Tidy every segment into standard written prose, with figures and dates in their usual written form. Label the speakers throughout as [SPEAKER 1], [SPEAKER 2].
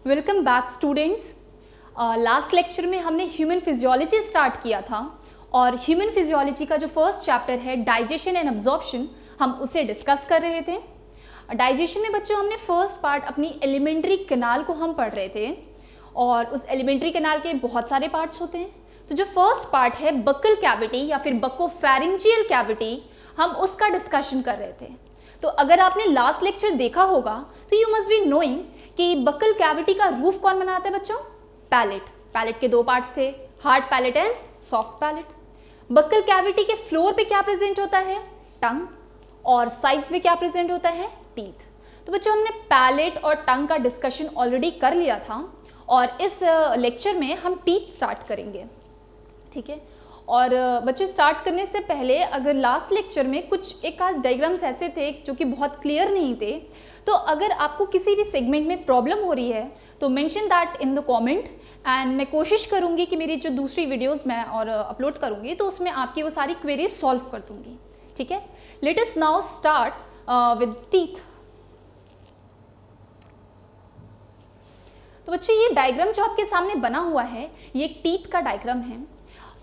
[SPEAKER 1] Welcome back students. Last lecture में हमने human physiology start किया था और ह्यूमन फिजियोलॉजी का जो फर्स्ट चैप्टर है डाइजेशन एंड एब्जॉर्प्शन, हम उसे डिस्कस कर रहे थे। डाइजेशन में बच्चों हमने फर्स्ट पार्ट अपनी एलिमेंट्री कैनाल को हम पढ़ रहे थे और उस एलिमेंट्री कैनाल के बहुत सारे पार्ट्स होते हैं। तो जो फर्स्ट पार्ट है बक्कल कैविटी या फिर बक्कोफेरिंजियल कैविटी, हम उसका डिस्कशन कर रहे थे। तो अगर आपने लास्ट लेक्चर देखा होगा तो यू मस्ट बी नोइंग कि बक्कल कैविटी का रूफ कौन बनाता है बच्चों? पैलेट। पैलेट के दो पार्ट्स थे, hard palate and soft palate. Buccal cavity के फ्लोर पे क्या प्रेजेंट होता है? टंग। और साइड्स पे क्या प्रेजेंट होता है? टीथ। तो बच्चों हमने पैलेट और टंग का डिस्कशन ऑलरेडी कर लिया था और इस लेक्चर में हम टीथ स्टार्ट करेंगे, ठीक है। और बच्चों स्टार्ट करने से पहले अगर लास्ट लेक्चर में कुछ एक आध डायग्राम्स ऐसे थे जो कि बहुत क्लियर नहीं थे, तो अगर आपको किसी भी सेगमेंट में प्रॉब्लम हो रही है तो mention that in the comment and मैं कोशिश करूंगी कि मेरी जो दूसरी वीडियोस मैं और अपलोड करूंगी तो उसमें आपकी वो सारी क्वेरीज सॉल्व कर दूंगी, ठीक है। Let us now start with teeth. तो बच्चों ये डायग्राम जो आपके सामने बना हुआ है ये एक टीथ का डायग्राम है।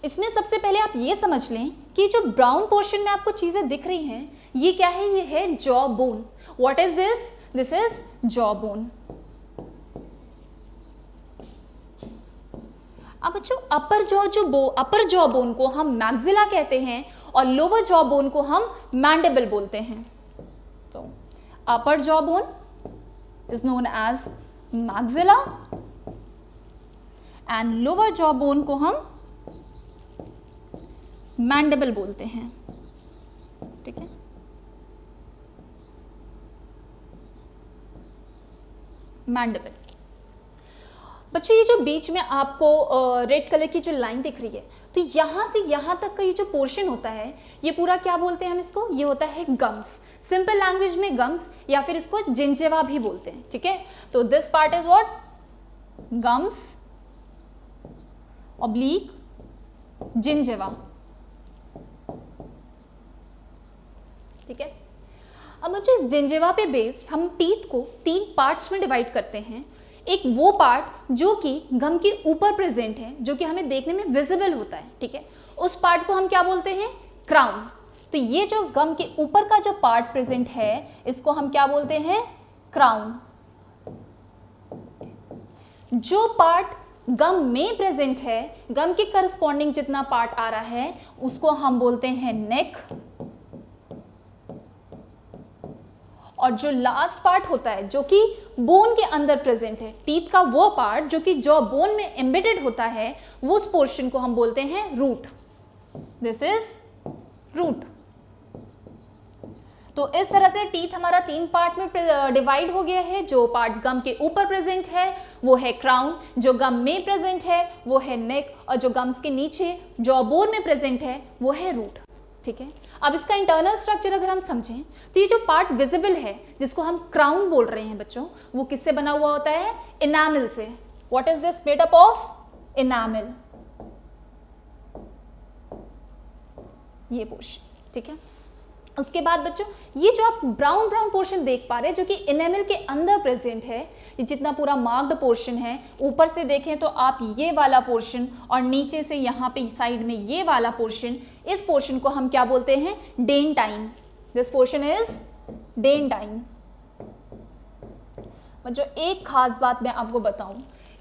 [SPEAKER 1] इसमें सबसे पहले आप ये समझ लें कि जो ब्राउन पोर्शन में आपको चीजें दिख रही हैं ये क्या है? ये है jaw bone. What is this? This is jaw bone. अब बच्चों अपर जॉ बोन को हम मैक्सिला कहते हैं और लोअर जॉ बोन को हम मैंडिबल बोलते हैं। तो upper jaw bone is known as maxilla and lower jaw bone को हम मैंडिबल बोलते हैं, ठीक है। मैंडिबल। बच्चों ये जो बीच में आपको रेड कलर की जो लाइन दिख रही है, तो यहां से यहां तक का ये जो पोर्शन होता है ये पूरा क्या बोलते हैं हम इसको? ये होता है गम्स। सिंपल लैंग्वेज में गम्स या फिर इसको जिंजेवा भी बोलते हैं, ठीक है। तो this part is what? Gums oblique gingiva, ठीक है। अब मुझे जिंजेवा पे बेस्ड हम टीथ को तीन पार्ट्स में डिवाइड करते हैं। एक वो पार्ट जो कि गम के ऊपर प्रेजेंट है, जो कि हमें देखने में विजिबल होता है, ठीक है। उस पार्ट को हम क्या बोलते हैं? क्राउन। तो ये जो गम के ऊपर का जो पार्ट प्रेजेंट है इसको हम क्या बोलते हैं? क्राउन। जो पार्ट गम में प्रेजेंट है, गम के करस्पॉन्डिंग जितना पार्ट आ रहा है उसको हम बोलते हैं नेक। और जो लास्ट पार्ट होता है जो कि बोन के अंदर प्रेजेंट है, टीथ का वो पार्ट जो कि जॉ बोन में एम्बेडेड होता है, वो उस पोर्शन को हम बोलते हैं रूट। This is root. तो इस तरह से टीथ हमारा तीन पार्ट में डिवाइड हो गया है। जो पार्ट गम के ऊपर प्रेजेंट है वो है क्राउन, जो गम में प्रेजेंट है वो है नेक, और जो गम्स के नीचे जॉ बोन में प्रेजेंट है वो है रूट, ठीक है। अब इसका इंटरनल स्ट्रक्चर अगर हम समझें तो ये जो पार्ट विजिबल है जिसको हम क्राउन बोल रहे हैं बच्चों, वो किससे बना हुआ होता है? इनामिल से। What is this made up of? Enamel, ये पोर्शन, ठीक है। उसके बाद बच्चों ये जो आप ब्राउन ब्राउन पोर्शन देख पा रहे हैं जो कि इनेमिल के अंदर प्रेजेंट है, ये जितना पूरा मार्क्ड पोर्शन है, ऊपर से देखें तो आप ये वाला पोर्शन और नीचे से यहाँ पे साइड में ये वाला पोर्शन, इस पोर्शन को हम क्या बोलते हैं? Dentine. This portion is dentine. बच्चों एक खास बात मैं आपको बताऊं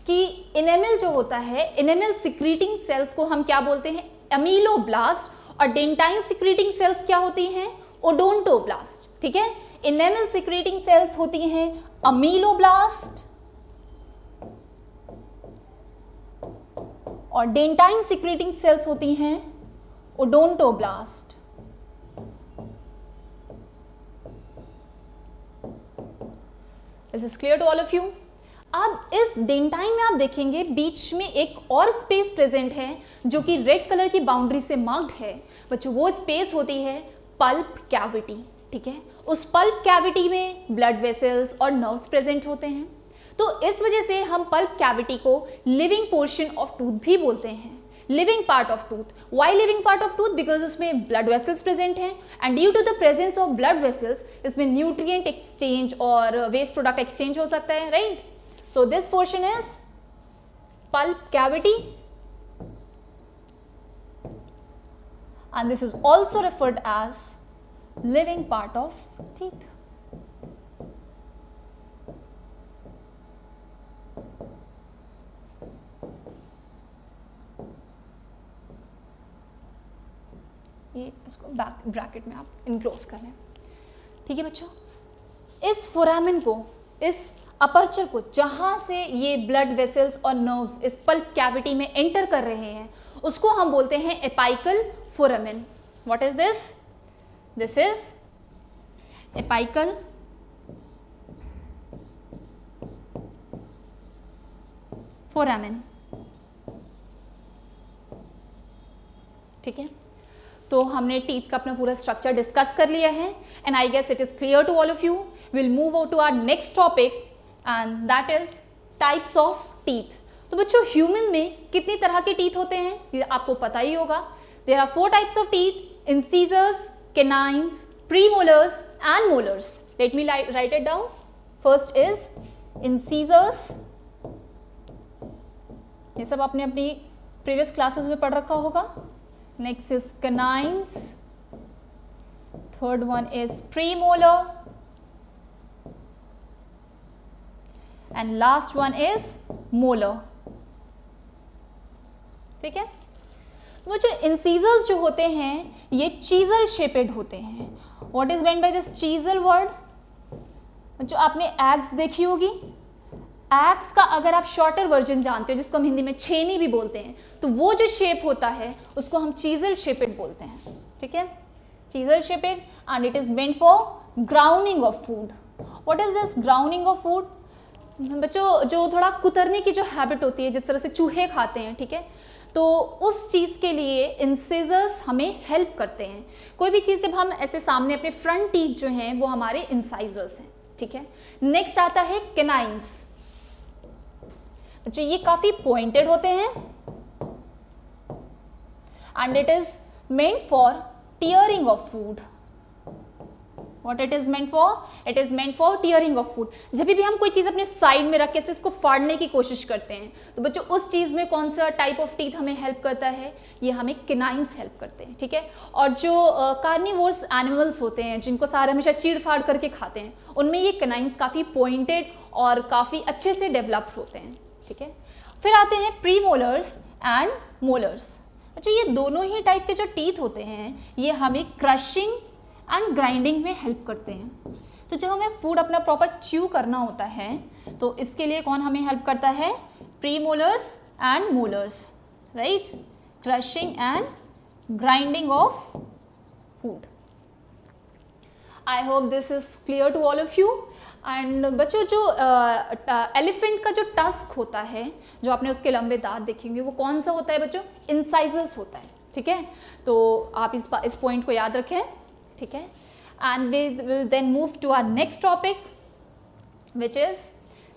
[SPEAKER 1] कि इनेमिल जो होता है, इनेमिल सिक्रीटिंग सेल्स को हम क्या बोलते हैं? अमीलोब्लास्ट। और डेंटाइन सिक्रीटिंग सेल्स क्या होती हैं? ओडोंटोब्लास्ट, ठीक है। इनेमिल सिक्रीटिंग सेल्स होती हैं अमीलोब्लास्ट और डेंटाइन सिक्रीटिंग सेल्स होती हैं odontoblast. This is clear to all of you. अब इस डेंटाइन में आप देखेंगे बीच में एक और स्पेस प्रेजेंट है जो कि रेड कलर की बाउंड्री से मार्क्ड है। बच्चों वो स्पेस होती है पल्प कैविटी, ठीक है। उस पल्प कैविटी में ब्लड वेसल्स और नर्व्स प्रेजेंट होते हैं। तो इस वजह से हम पल्प कैविटी को लिविंग पोर्शन ऑफ टूथ भी बोलते हैं। Living part of tooth. Why living part of tooth? Because उसमें ब्लड वेसल्स प्रेजेंट हैं and due to the presence of blood vessels इसमें न्यूट्रिएंट एक्सचेंज और वेस्ट प्रोडक्ट एक्सचेंज हो सकता है, right. So this portion is pulp cavity, and this is also referred as living part of teeth. ये इसको bracket में आप enclose कर लें, ठीक है बच्चों। इस फोरामेन को, इस अपर्चर को, जहां से ये ब्लड वेसल्स और नर्व्स इस पल्प कैविटी में एंटर कर रहे हैं, उसको हम बोलते हैं apical foramen. What is this? This is apical foramen, ठीक है। तो हमने टीथ का अपना पूरा स्ट्रक्चर डिस्कस कर लिया है, and I guess it is clear to all of you. Will move out to our next topic, and that is types of teeth. तो बच्चों, ह्यूमन में कितनी तरह के टीथ होते हैं ये आपको पता ही होगा। There are 4 types of teeth: incisors, canines, premolars and molars. Let me write it down. First is incisors, ये सब आपने अपनी प्रीवियस क्लासेस में पढ़ रखा होगा। Next is canines, third one is premolar, and last one is molar, ठीक है। वो जो इंसीजर्स जो होते हैं ये चीजल शेपेड होते हैं। What is meant by this chisel word? जो आपने एग्स देखी होगी, एग्स का अगर आप शॉर्टर वर्जन जानते हो, जिसको हम हिंदी में छेनी भी बोलते हैं, तो वो जो शेप होता है उसको हम चीजल शेपेड बोलते हैं, ठीक है। Chisel shaped, and it is meant for grounding of food. What is this grounding of food? बच्चों, जो थोड़ा कुतरने की जो हैबिट होती है, जिस तरह से चूहे खाते हैं, ठीक है, तो उस चीज़ के लिए इंसिजर्स हमें हेल्प करते हैं। कोई भी चीज़ जब हम ऐसे सामने, अपने फ्रंट टीथ जो हैं वो हमारे इंसाइजर्स हैं, ठीक है। नेक्स्ट आता है कैनाइन्स। बच्चों, ये काफी पॉइंटेड होते हैं, and it is meant for tearing of food. What it is meant for? It is meant for tearing of food. जब भी हम कोई चीज अपने साइड में रख के इसको फाड़ने की कोशिश करते हैं, तो बच्चों उस चीज में कौन सा टाइप ऑफ टीथ हमें हेल्प करता है? ये हमें कैनाइन्स हेल्प करते हैं, ठीक है। और जो कार्निवोर्स एनिमल्स होते हैं, जिनको सारे हमेशा चीड़ फाड़ करके खाते हैं, उनमें ये कैनाइन्स काफी पॉइंटेड और काफी अच्छे से डेवलप्ड होते हैं, ठीक है। फिर आते हैं प्रीमोलर्स एंड मोलर्स। अच्छा, ये दोनों ही टाइप के जो टीथ होते हैं ये हमें क्रशिंग एंड ग्राइंडिंग में हेल्प करते हैं। तो जब हमें फूड अपना प्रॉपर च्यू करना होता है, तो इसके लिए कौन हमें हेल्प करता है? Premolars and molars, right. Crushing and grinding of food. I hope this is clear to all of you. And बच्चों, जो एलिफेंट का जो टस्क होता है, जो आपने उसके लंबे दांत देखेंगे, वो कौन सा होता है बच्चों? इंसाइजर्स होता है, ठीक है। तो आप इस पॉइंट को याद रखें, ठीक है। And we will then move to our next topic, which is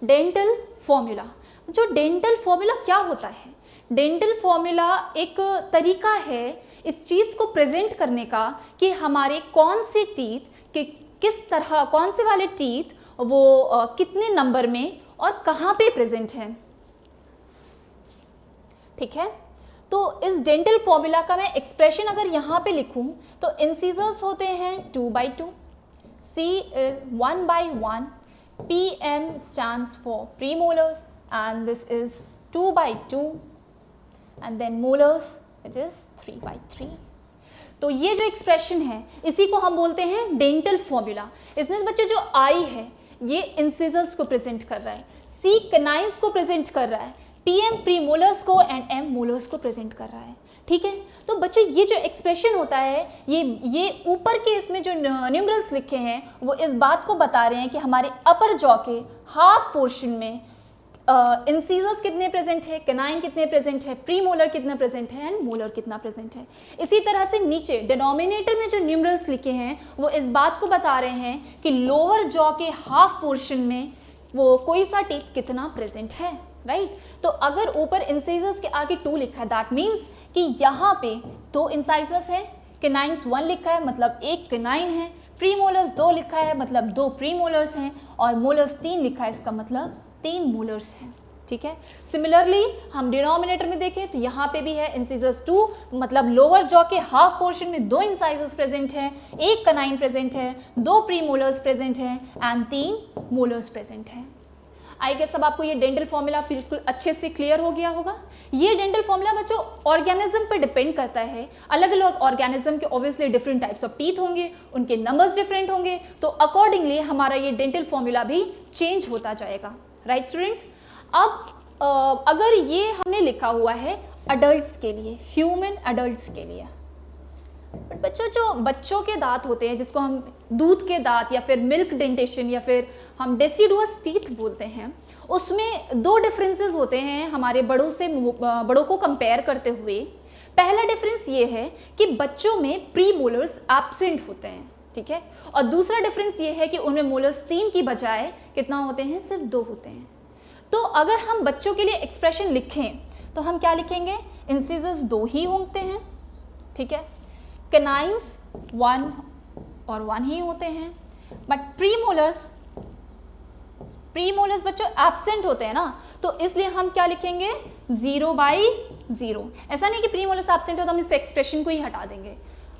[SPEAKER 1] dental formula. जो डेंटल फॉर्मूला क्या होता है? डेंटल फॉर्मूला एक तरीका है इस चीज़ को प्रेजेंट करने का कि हमारे कौन से टीथ के किस तरह, कौन से वाले टीथ वो कितने नंबर में और कहाँ पे प्रेजेंट है, ठीक है। तो इस डेंटल फॉर्मूला का मैं एक्सप्रेशन अगर यहाँ पे लिखूँ, तो इंसिजर्स होते हैं 2/2, C 1/1, PM stands for premolars, and this is 2/2, and then molars which is 3/3. तो ये जो एक्सप्रेशन है इसी को हम बोलते हैं डेंटल फॉर्मूला। इसमें बच्चे जो आई है ये इंसिजर्स को प्रेजेंट कर रहा है, सी कैनाइन्स को प्रेजेंट कर रहा है, पीएम प्रीमोलर्स को एंड एम मोलर्स को प्रेजेंट कर रहा है, ठीक है। तो बच्चों, ये जो एक्सप्रेशन होता है, ये ऊपर के इसमें जो न्यूमरल्स लिखे हैं वो इस बात को बता रहे हैं कि हमारे अपर जॉ के हाफ पोर्शन में इंसीजर्स कितने प्रेजेंट है, कैनाइन कितने प्रेजेंट है, प्रीमोलर कितना प्रेजेंट है एंड मोलर कितना प्रेजेंट है। इसी तरह से नीचे डिनोमिनेटर में जो न्यूमरल्स लिखे हैं वो इस बात को बता रहे हैं कि लोअर जॉ के हाफ पोर्शन में वो कोई सा टीथ कितना प्रेजेंट है, राइट। तो अगर ऊपर इंसाइजर्स के आगे 2 लिखा है, दैट मीन्स कि यहाँ पे 2 इंसाइजर्स है, कैनाइन्स 1 लिखा है मतलब 1 कैनाइन है, प्रीमोलर्स 2 लिखा है मतलब 2 प्रीमोलर्स हैं, और मोलर्स 3 लिखा है इसका मतलब 3 मोलर्स हैं, ठीक है। सिमिलरली हम डिनोमिनेटर में देखें तो यहाँ पे भी है इंसिजर्स 2, मतलब लोअर जॉ के हाफ पोर्शन में 2 इंसाइजर्स प्रेजेंट हैं, 1 कनाइन प्रेजेंट है, 2 प्री मोलर्स प्रेजेंट हैं एंड 3 मोलर्स प्रेजेंट हैं। आई गेस अब आपको ये डेंटल फॉर्मूला बिल्कुल अच्छे से क्लियर हो गया होगा। ये डेंटल फॉर्मूला बच्चों ऑर्गेनिज्म पर डिपेंड करता है। अलग अलग ऑर्गेनिज्म के obviously different types of teeth होंगे, उनके नंबर्स डिफरेंट होंगे, तो अकॉर्डिंगली हमारा ये डेंटल फॉर्मूला भी चेंज होता जाएगा। राइट स्टूडेंट्स, अब अगर ये हमने लिखा हुआ है अडल्ट्स के लिए, ह्यूमन अडल्ट्स के लिए, बट बच्चों जो बच्चों के दांत होते हैं जिसको हम दूध के दांत या फिर मिल्क डेंटेशन या फिर हम डेसिडुअस टीथ बोलते हैं, उसमें 2 डिफरेंसेस होते हैं हमारे बड़ों को कंपेयर करते हुए। पहला डिफरेंस ये है कि बच्चों में प्री मोलर्स एब्सेंट होते हैं, ठीक है, और दूसरा डिफरेंस ये है कि उनमें मोलर्स 3 की बजाय कितना होते हैं, सिर्फ 2 होते हैं। तो अगर हम बच्चों के लिए एक्सप्रेशन लिखें तो हम क्या लिखेंगे, इंसिजर्स 2 ही होते हैं, ठीक है, कैनाइन्स 1 और 1 ही होते हैं, बट प्रीमोलर्स बच्चों एब्सेंट होते हैं ना, तो इसलिए हम क्या लिखेंगे 0/0। ऐसा नहीं कि प्रीमोलर्स एब्सेंट हो तो हम इस एक्सप्रेशन को ही हटा देंगे,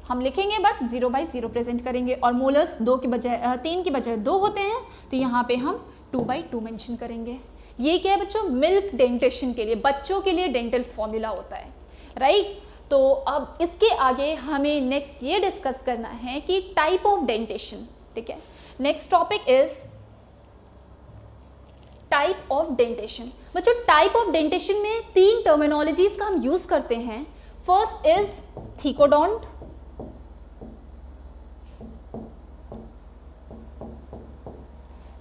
[SPEAKER 1] हम लिखेंगे बट 0/0 प्रेजेंट करेंगे, और मोलर्स 2 की बजाय 3 की बजाय 2 होते हैं तो यहाँ पे हम 2/2 मेंशन करेंगे। ये क्या है बच्चों, मिल्क डेंटेशन के लिए, बच्चों के लिए डेंटल फॉर्मूला होता है। राइट, तो अब इसके आगे हमें नेक्स्ट ये डिस्कस करना है कि टाइप ऑफ डेंटेशन, ठीक है। Next topic is type of dentition. बच्चों टाइप ऑफ डेंटेशन में 3 टर्मिनोलॉजीज का हम यूज करते हैं। First is thecodont,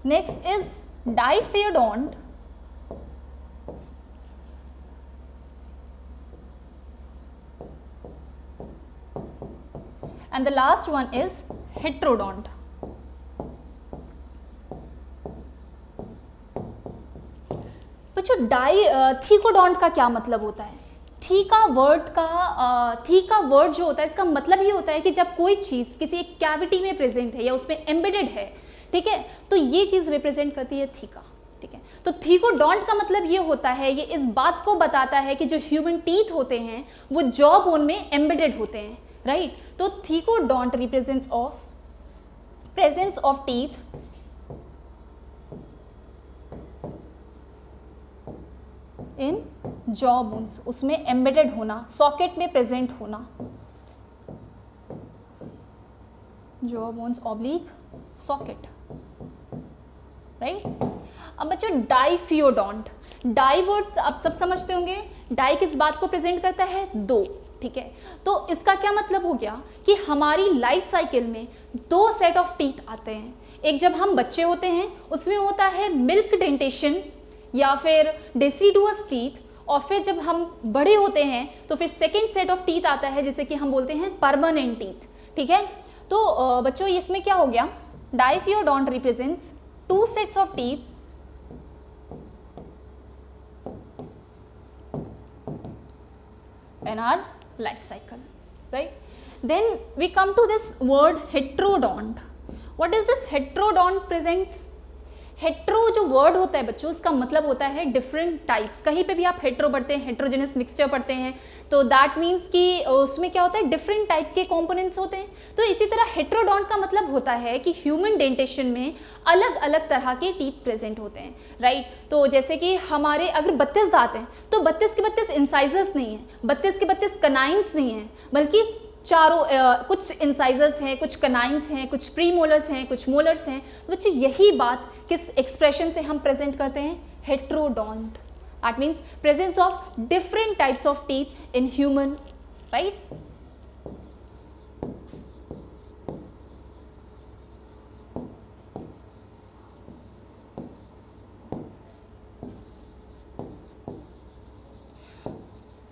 [SPEAKER 1] next is diphyodont, and the last one is heterodont. बच्चों थीकोडोंट का क्या मतलब होता है? थी का वर्ड जो होता है इसका मतलब ये होता है कि जब कोई चीज़ किसी एक कैविटी में प्रेजेंट है या उसमें एम्बेडेड है, ठीक है, तो ये चीज़ रिप्रेजेंट करती है थीका, ठीक है। तो थीकोडोंट का मतलब ये होता है, ये इस बात को बताता है कि जो ह्यूमन टीथ होते हैं वो जॉ बोन में एम्बेडेड होते हैं। राइट, तो thecodont represents of presence of teeth in jaw bones, उसमें एम्बेडेड होना, सॉकेट में प्रेजेंट होना, jaw bones oblique socket. Right, अब बच्चों डाइफियोडोंट, डाई वर्ड्स आप सब समझते होंगे, डाई किस बात को प्रेजेंट करता है, 2, ठीक है। तो इसका क्या मतलब हो गया कि हमारी लाइफ साइकिल में 2 सेट ऑफ टीथ आते हैं। एक जब हम बच्चे होते हैं उसमें होता है मिल्क डेंटेशन या फिर डेसिडुअस टीथ, और फिर जब हम बड़े होते हैं तो फिर सेकेंड सेट ऑफ टीथ आता है जिसे कि हम बोलते हैं परमानेंट टीथ, ठीक है। तो बच्चों इसमें क्या हो गया, diphyodont represents 2 sets of teeth in our life cycle, right? Then we come to this word heterodont. What is this heterodont presents? Hetero जो वर्ड होता है बच्चों उसका मतलब होता है डिफरेंट टाइप्स। कहीं पे भी आप हेट्रो पढ़ते हैं, हेट्रोजेनस मिक्सचर पढ़ते हैं, तो दैट मीन्स कि उसमें क्या होता है, डिफरेंट टाइप के कंपोनेंट्स होते हैं। तो इसी तरह हेट्रोडोंट का मतलब होता है कि ह्यूमन डेंटेशन में अलग अलग तरह के टीथ प्रेजेंट होते हैं। राइट, तो जैसे कि हमारे अगर 32 दांत हैं तो 32 के 32 इंसाइजर्स नहीं हैं, 32 के 32 कनाइन्स नहीं हैं, बल्कि कुछ इंसाइजर्स हैं, कुछ कनाइन्स हैं, कुछ प्रीमोलर्स हैं, कुछ मोलर्स हैं। बच्चों यही बात किस एक्सप्रेशन से हम प्रेजेंट करते हैं, heterodont. That means presence of different types of teeth in human. Right,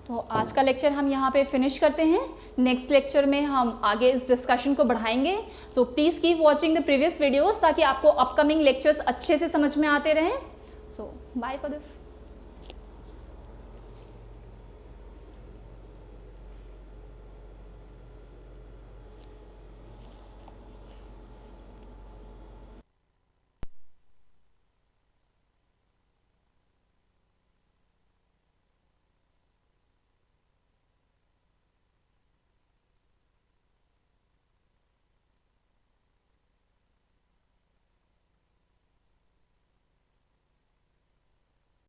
[SPEAKER 1] तो आज का लेक्चर हम यहाँ पे फिनिश करते हैं। नेक्स्ट लेक्चर में हम आगे इस डिस्कशन को बढ़ाएंगे। तो please keep watching the previous videos ताकि आपको अपकमिंग लेक्चर्स अच्छे से समझ में आते रहें। सो बाय फॉर दिस।